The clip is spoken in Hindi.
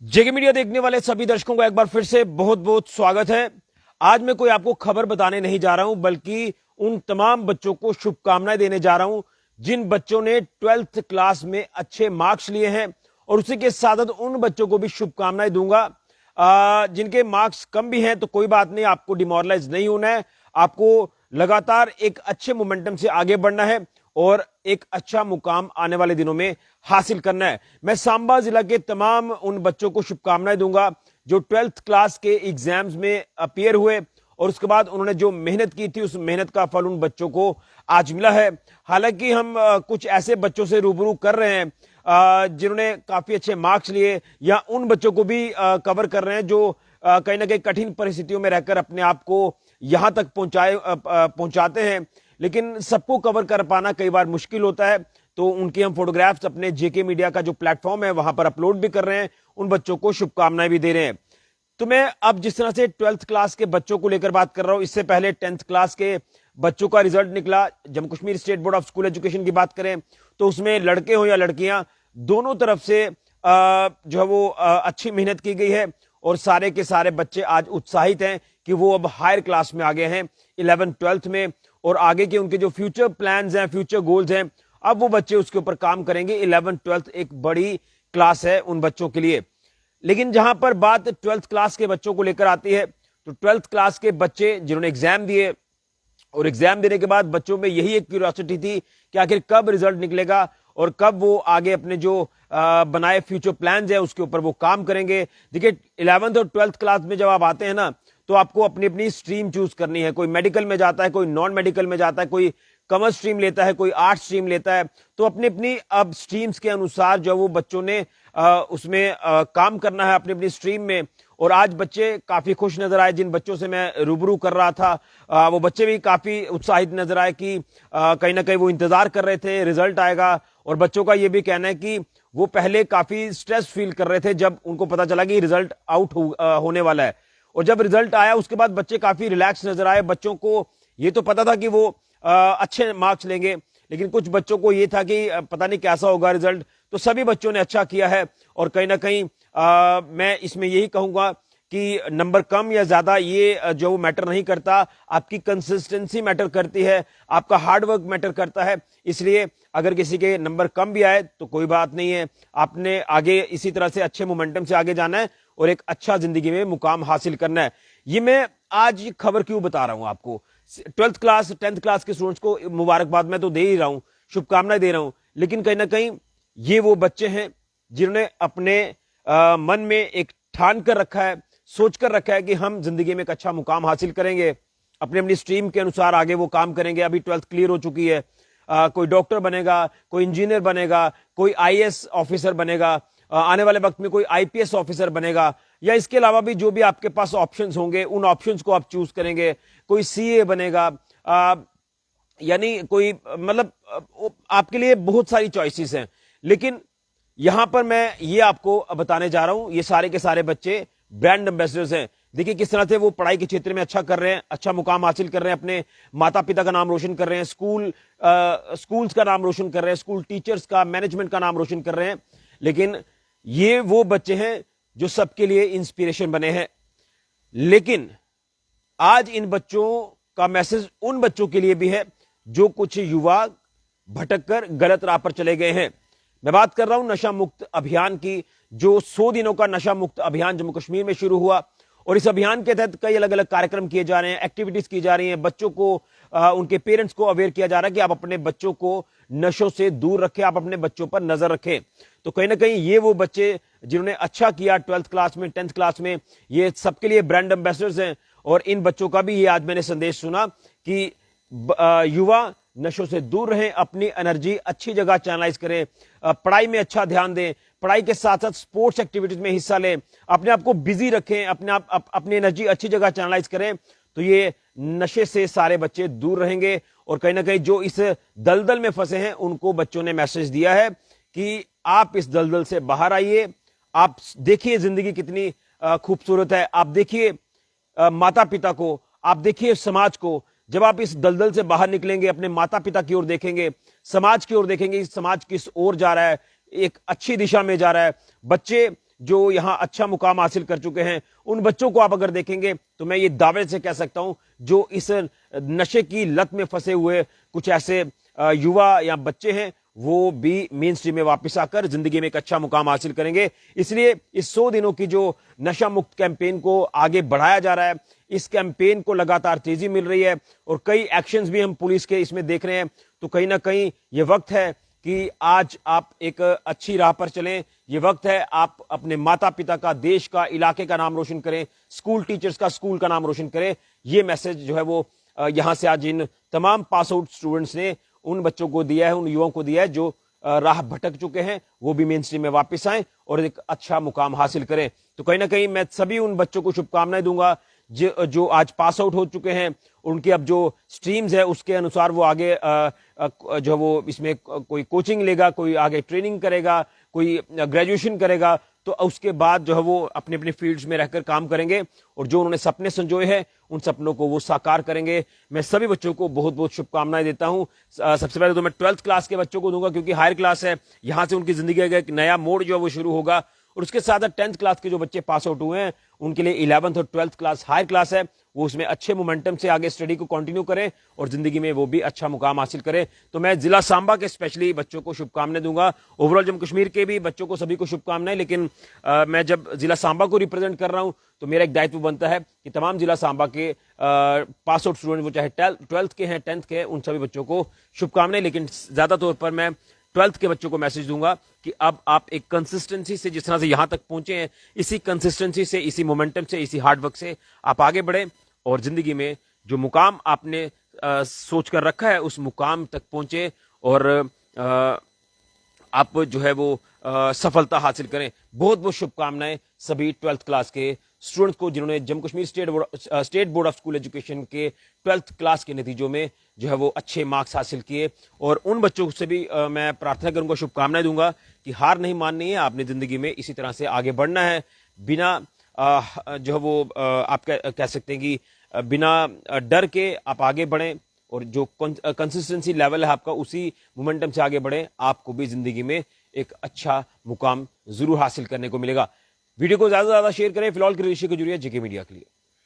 जेके मीडिया देखने वाले सभी दर्शकों को एक बार फिर से बहुत बहुत स्वागत है। आज मैं कोई आपको खबर बताने नहीं जा रहा हूं, बल्कि उन तमाम बच्चों को शुभकामनाएं देने जा रहा हूं जिन बच्चों ने 12th क्लास में अच्छे मार्क्स लिए हैं, और उसी के साथ साथ उन बच्चों को भी शुभकामनाएं दूंगा जिनके मार्क्स कम भी हैं। तो कोई बात नहीं, आपको डिमोरलाइज नहीं होना है, आपको लगातार एक अच्छे मोमेंटम से आगे बढ़ना है और एक अच्छा मुकाम आने वाले दिनों में हासिल करना है। मैं सांबा जिला के तमाम उन बच्चों को शुभकामनाएं दूंगा जो 12th क्लास के एग्जाम्स में अपीयर हुए और उसके बाद उन्होंने जो मेहनत की थी, उस मेहनत का फल उन बच्चों को आज मिला है। हालांकि हम कुछ ऐसे बच्चों से रूबरू कर रहे हैं जिन्होंने काफी अच्छे मार्क्स लिए, या उन बच्चों को भी कवर कर रहे हैं जो कहीं ना कहीं कठिन परिस्थितियों में रहकर अपने आप को यहां तक पहुंचाते हैं, लेकिन सबको कवर कर पाना कई बार मुश्किल होता है। तो उनकी हम फोटोग्राफ्स अपने जेके मीडिया का जो प्लेटफॉर्म है वहां पर अपलोड भी कर रहे हैं, उन बच्चों को शुभकामनाएं भी दे रहे हैं। तो मैं अब जिस तरह से 12th क्लास के बच्चों को लेकर बात कर रहा हूं, इससे पहले 10th क्लास के बच्चों का रिजल्ट निकला। Jammu Kashmir state board of school education की बात करें तो उसमें लड़के हो या लड़कियां, दोनों तरफ से जो है वो अच्छी मेहनत की गई है और सारे के सारे बच्चे आज उत्साहित हैं कि वो अब हायर क्लास में आ गए हैं 11th 12th में, और आगे के उनके जो फ्यूचर प्लान्स हैं, फ्यूचर गोल्स हैं, अब वो बच्चे उसके ऊपर काम करेंगे। 11th 12th एक बड़ी क्लास है उन बच्चों के लिए। लेकिन जहां पर बात 12th क्लास के बच्चों को लेकर आती है, तो 12th क्लास के बच्चे जिन्होंने एग्जाम दिए और एग्जाम देने के बाद बच्चों में यही एक क्यूरियोसिटी थी कि आखिर कब रिजल्ट निकलेगा और कब वो आगे अपने जो बनाए फ्यूचर प्लान्स है उसके ऊपर वो काम करेंगे। देखिए 11th और 12th क्लास में जब आप आते हैं ना, तो आपको अपनी अपनी स्ट्रीम चूज करनी है। कोई मेडिकल में जाता है, कोई नॉन मेडिकल में जाता है, कोई कॉमर्स स्ट्रीम लेता है, कोई आर्ट्स स्ट्रीम लेता है। तो अपनी अपनी अब स्ट्रीम्स के अनुसार जो वो बच्चों ने उसमें काम करना है अपनी अपनी स्ट्रीम में। और आज बच्चे काफी खुश नजर आए, जिन बच्चों से मैं रूबरू कर रहा था वो बच्चे भी काफी उत्साहित नजर आए कि कहीं ना कहीं वो इंतजार कर रहे थे रिजल्ट आएगा। और बच्चों का ये भी कहना है कि वो पहले काफी स्ट्रेस फील कर रहे थे जब उनको पता चला कि रिजल्ट आउट होने वाला है, और जब रिजल्ट आया उसके बाद बच्चे काफी रिलैक्स नजर आए। बच्चों को ये तो पता था कि वो अच्छे मार्क्स लेंगे, लेकिन कुछ बच्चों को ये था कि पता नहीं कैसा होगा रिजल्ट। तो सभी बच्चों ने अच्छा किया है, और कहीं ना कहीं मैं इसमें यही कहूंगा कि नंबर कम या ज्यादा ये जो मैटर नहीं करता, आपकी कंसिस्टेंसी मैटर करती है, आपका हार्डवर्क मैटर करता है। इसलिए अगर किसी के नंबर कम भी आए तो कोई बात नहीं है, आपने आगे इसी तरह से अच्छे मोमेंटम से आगे जाना है और एक अच्छा जिंदगी में मुकाम हासिल करना है। ये मैं आज ये खबर क्यों बता रहा हूं आपको। 12th क्लास 10th क्लास के स्टूडेंट्स को मुबारकबाद मैं तो दे ही रहा हूं, शुभकामनाएं दे रहा हूं, लेकिन कहीं ना कहीं ये वो बच्चे हैं जिन्होंने अपने मन में एक ठान कर रखा है, सोच कर रखा है कि हम जिंदगी में एक अच्छा मुकाम हासिल करेंगे, अपनी अपनी स्ट्रीम के अनुसार आगे वो काम करेंगे। अभी 12th क्लियर हो चुकी है, कोई डॉक्टर बनेगा, कोई इंजीनियर बनेगा, कोई आईएएस ऑफिसर बनेगा, आने वाले वक्त में कोई आईपीएस ऑफिसर बनेगा, या इसके अलावा भी जो भी आपके पास ऑप्शंस होंगे उन ऑप्शंस को आप चूज करेंगे। कोई सीए बनेगा, यानी कोई मतलब आपके लिए बहुत सारी चॉइसेस हैं। लेकिन यहां पर मैं ये आपको बताने जा रहा हूं, ये सारे के सारे बच्चे ब्रांड एम्बेसडर्स हैं। देखिए किस तरह से वो पढ़ाई के क्षेत्र में अच्छा कर रहे हैं, अच्छा मुकाम हासिल कर रहे हैं, अपने माता पिता का नाम रोशन कर रहे हैं, स्कूल्स का नाम रोशन कर रहे हैं, स्कूल टीचर्स का, मैनेजमेंट का नाम रोशन कर रहे हैं। लेकिन ये वो बच्चे हैं जो सबके लिए इंस्पिरेशन बने हैं। लेकिन आज इन बच्चों का मैसेज उन बच्चों के लिए भी है जो कुछ युवा भटक कर गलत राह पर चले गए हैं। मैं बात कर रहा हूं नशा मुक्त अभियान की, जो 100 दिनों का नशा मुक्त अभियान जम्मू कश्मीर में शुरू हुआ, और इस अभियान के तहत कई अलग अलग कार्यक्रम किए जा रहे हैं, एक्टिविटीज की जा रही हैं। बच्चों को उनके पेरेंट्स को अवेयर किया जा रहा है कि आप अपने बच्चों को नशों से दूर रखें, आप अपने बच्चों पर नजर रखें। तो कहीं ना कहीं ये वो बच्चे जिन्होंने अच्छा किया 12th क्लास में, 10th क्लास में, ये सबके लिए ब्रांड एम्बेसडर्स हैं। और इन बच्चों का भी ये आज मैंने संदेश सुना कि युवा नशों से दूर रहें, अपनी एनर्जी अच्छी जगह चैनलाइज करें, पढ़ाई में अच्छा ध्यान दें, पढ़ाई के साथ साथ स्पोर्ट्स एक्टिविटीज में हिस्सा लें, अपने आप को बिजी रखें, अपनी एनर्जी अच्छी जगह चैनलाइज करें। तो ये नशे से सारे बच्चे दूर रहेंगे। और कहीं ना कहीं जो इस दलदल में फंसे हैं उनको बच्चों ने मैसेज दिया है कि आप इस दलदल से बाहर आइए। आप देखिए जिंदगी कितनी खूबसूरत है, आप देखिए माता पिता को, आप देखिए समाज को। जब आप इस दलदल से बाहर निकलेंगे, अपने माता पिता की ओर देखेंगे, समाज की ओर देखेंगे, समाज किस ओर जा रहा है, एक अच्छी दिशा में जा रहा है। बच्चे जो यहाँ अच्छा मुकाम हासिल कर चुके हैं, उन बच्चों को आप अगर देखेंगे तो मैं ये दावे से कह सकता हूं, जो इस नशे की लत में फंसे हुए कुछ ऐसे युवा या बच्चे हैं, वो भी मेन स्ट्रीम में वापस आकर जिंदगी में एक अच्छा मुकाम हासिल करेंगे। इसलिए इस 100 दिनों की जो नशा मुक्त कैंपेन को आगे बढ़ाया जा रहा है, इस कैंपेन को लगातार तेजी मिल रही है और कई एक्शंस भी हम पुलिस के इसमें देख रहे हैं। तो कहीं ना कहीं ये वक्त है कि आज आप एक अच्छी राह पर चलें। ये वक्त है आप अपने माता पिता का, देश का, इलाके का नाम रोशन करें, स्कूल टीचर्स का, स्कूल का नाम रोशन करें। ये मैसेज जो है वो यहां से आज इन तमाम पास आउट स्टूडेंट्स ने उन बच्चों को दिया है, उन युवाओं को दिया है जो राह भटक चुके हैं, वो भी मेन स्ट्रीम में वापस आए और एक अच्छा मुकाम हासिल करें। तो कहीं ना कहीं मैं सभी उन बच्चों को शुभकामनाएं दूंगा जो आज पास आउट हो चुके हैं। उनकी अब जो स्ट्रीम्स है उसके अनुसार वो आगे जो वो इसमें कोई कोचिंग लेगा, कोई आगे ट्रेनिंग करेगा, कोई ग्रेजुएशन करेगा, तो उसके बाद जो है वो अपने अपने फील्ड्स में रहकर काम करेंगे और जो उन्होंने सपने संजोए हैं उन सपनों को वो साकार करेंगे। मैं सभी बच्चों को बहुत बहुत शुभकामनाएं देता हूं। सबसे पहले तो मैं 12th क्लास के बच्चों को दूंगा, क्योंकि हायर क्लास है, यहां से उनकी जिंदगी का एक नया मोड़ जो है वो शुरू होगा। और उसके साथ 10th क्लास के जो बच्चे पास आउट हुए हैं उनके लिए 11th और 12th क्लास हायर क्लास है, वो उसमें अच्छे मोमेंटम से आगे स्टडी को कंटिन्यू करें और जिंदगी में वो भी अच्छा मुकाम हासिल करें। तो मैं जिला सांबा के स्पेशली बच्चों को शुभकामनाएं दूंगा, ओवरऑल जम्मू कश्मीर के भी बच्चों को सभी को शुभकामनाएं। लेकिन मैं जब जिला सांबा को रिप्रेजेंट कर रहा हूं तो मेरा एक दायित्व बनता है कि तमाम जिला सांबा के पास आउट स्टूडेंट, वो चाहे 12th के हैं, 10th के हैं, उन सभी बच्चों को शुभकामनाएं। लेकिन ज्यादा तौर पर मैं 12th के बच्चों को मैसेज दूंगा कि अब आप एक कंसिस्टेंसी से जिस तरह से यहां तक पहुंचे हैं, इसी कंसिस्टेंसी से, इसी मोमेंटम से, इसी हार्डवर्क से आप आगे बढ़े और जिंदगी में जो मुकाम आपने सोच कर रखा है उस मुकाम तक पहुंचे और आप जो है वो सफलता हासिल करें। बहुत बहुत शुभकामनाएं सभी 12th क्लास के स्टूडेंट्स को जिन्होंने Jammu Kashmir state board of school education के 12th क्लास के नतीजों में जो है वो अच्छे मार्क्स हासिल किए। और उन बच्चों से भी मैं प्रार्थना करूंगा, शुभकामनाएं दूंगा कि हार नहीं माननी है, आपने जिंदगी में इसी तरह से आगे बढ़ना है। बिना जो है वो आप कह सकते हैं कि बिना डर के आप आगे बढ़ें और जो कंसिस्टेंसी लेवल है आपका, उसी मोमेंटम से आगे बढ़ें, आपको भी जिंदगी में एक अच्छा मुकाम जरूर हासिल करने को मिलेगा। वीडियो को ज्यादा से ज्यादा शेयर करें। फिलहाल के ऋषि को जुड़िए जेके मीडिया के लिए।